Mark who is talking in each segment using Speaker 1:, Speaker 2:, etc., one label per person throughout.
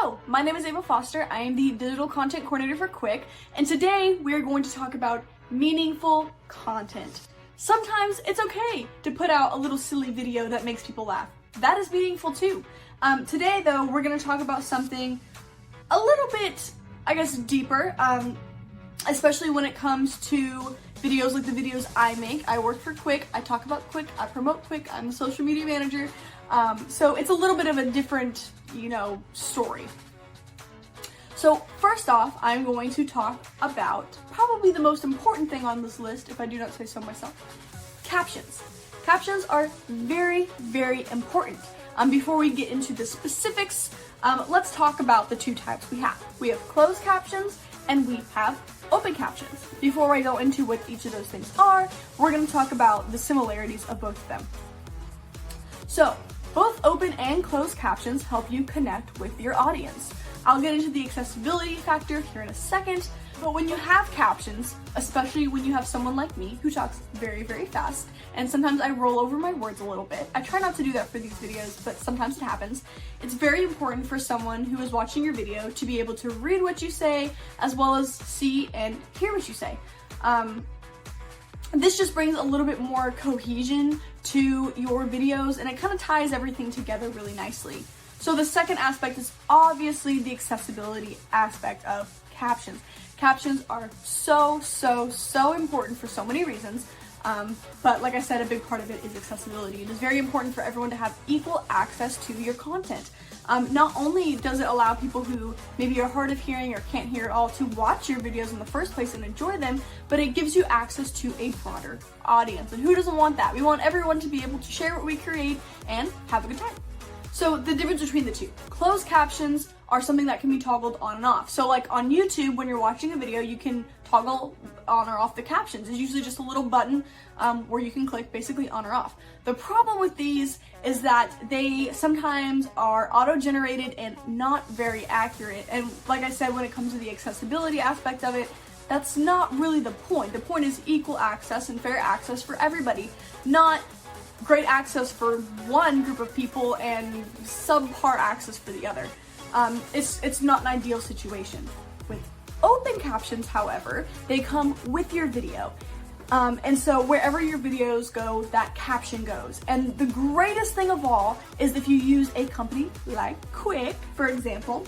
Speaker 1: Hello, my name is Ava Foster. I am the Digital Content Coordinator for Quicc, and today we are going to talk about meaningful content. Sometimes it's okay to put out a little silly video that makes people laugh. That is meaningful too. Today though, we're going to talk about something a little bit, I guess, deeper, especially when it comes to videos like the videos I make. I work for Quicc, I talk about Quicc, I promote Quicc, I'm a social media manager, so it's a little bit of a different, story. So first off, I'm going to talk about probably the most important thing on this list, if I do not say so myself, captions. Captions are very, very important. Before we get into the specifics, let's talk about the two types we have. We have closed captions and we have open captions. Before I go into what each of those things are, we're going to talk about the similarities of both of them. So, both open and closed captions help you connect with your audience. I'll get into the accessibility factor here in a second, but when you have captions, especially when you have someone like me who talks very, very fast, and sometimes I roll over my words a little bit. I try not to do that for these videos, but sometimes it happens. It's very important for someone who is watching your video to be able to read what you say, as well as see and hear what you say. This just brings a little bit more cohesion to your videos, and it kind of ties everything together really nicely. So the second aspect is obviously the accessibility aspect of captions. Captions are so important for so many reasons, but like I said, a big part of it is accessibility. It is very important for everyone to have equal access to your content. Not only does it allow people who maybe are hard of hearing or can't hear at all to watch your videos in the first place and enjoy them, but it gives you access to a broader audience. And who doesn't want that? We want everyone to be able to share what we create and have a good time. So the difference between the two. Closed captions are something that can be toggled on and off. So like on YouTube, when you're watching a video, you can toggle on or off the captions. It's usually just a little button where you can click basically on or off. The problem with these is that they sometimes are auto-generated and not very accurate. And like I said, when it comes to the accessibility aspect of it, that's not really the point. The point is equal access and fair access for everybody, not great access for one group of people and subpar access for the other. It's not an ideal situation. With open captions, however, they come with your video. And so wherever your videos go, that caption goes. And the greatest thing of all is if you use a company like Quicc, for example,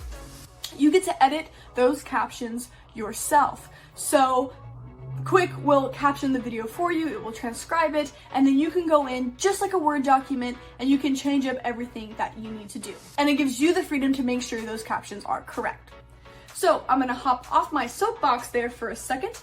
Speaker 1: you get to edit those captions yourself. So Quicc will caption the video for you, it will transcribe it, and then you can go in just like a Word document and you can change up everything that you need to do. And it gives you the freedom to make sure those captions are correct. So I'm gonna hop off my soapbox there for a second,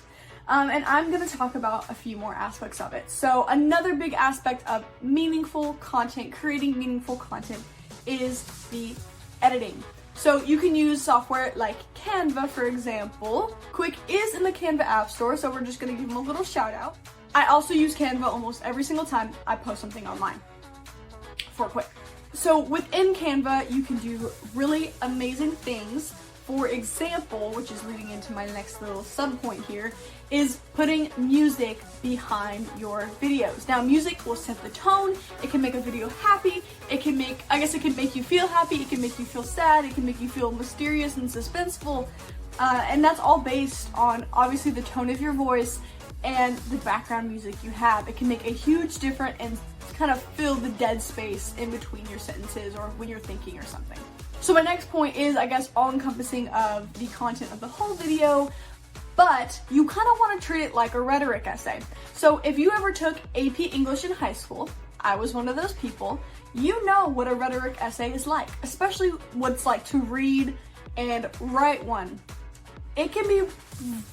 Speaker 1: and I'm gonna talk about a few more aspects of it. So another big aspect of meaningful content, creating meaningful content, is the editing. So you can use software like Canva, for example. Quicc is in the Canva App Store, so we're just gonna give them a little shout out. I also use Canva almost every single time I post something online for Quicc. So within Canva, you can do really amazing things. For example, which is leading into my next little sub point here, is putting music behind your videos. Now, music will set the tone, it can make a video happy, it can make you feel happy, it can make you feel sad, it can make you feel mysterious and suspenseful, and that's all based on, obviously, the tone of your voice and the background music you have. It can make a huge difference and kind of fill the dead space in between your sentences or when you're thinking or something. So my next point is, I guess, all-encompassing of the content of the whole video, but you kind of want to treat it like a rhetoric essay. So if you ever took AP English in high school, I was one of those people, you know what a rhetoric essay is like, especially what it's like to read and write one. It can be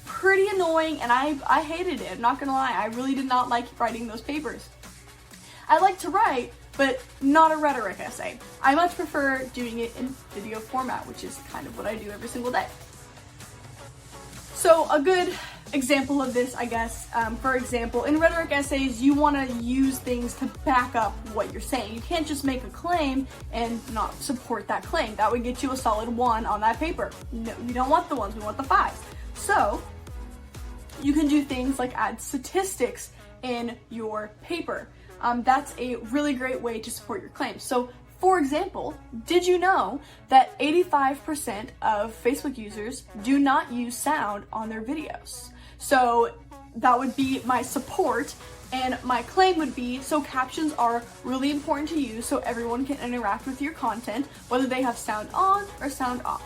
Speaker 1: pretty annoying, and I hated it, I'm not gonna lie. I really did not like writing those papers. I like to write, but not a rhetoric essay. I much prefer doing it in video format, which is kind of what I do every single day. So a good example of this, I guess, for example, in rhetoric essays, you want to use things to back up what you're saying. You can't just make a claim and not support that claim. That would get you a solid 1 on that paper. No, we don't want the 1s, we want the 5s. So you can do things like add statistics in your paper. That's a really great way to support your claims. So For example, did you know that 85% of Facebook users do not use sound on their videos? So that would be my support, and my claim would be, so captions are really important to you so everyone can interact with your content, whether they have sound on or sound off.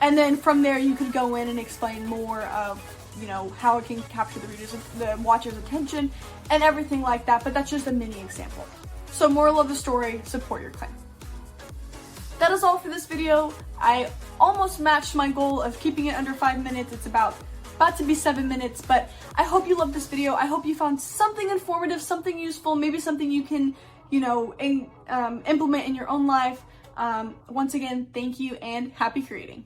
Speaker 1: And then from there you could go in and explain more of, you know, how it can capture the watcher's attention and everything like that, but that's just a mini example. So moral of the story, support your claim. That is all for this video. I almost matched my goal of keeping it under 5 minutes. It's about to be 7 minutes, but I hope you loved this video. I hope you found something informative, something useful, maybe something you can, you know, implement in your own life. Once again, thank you and happy creating.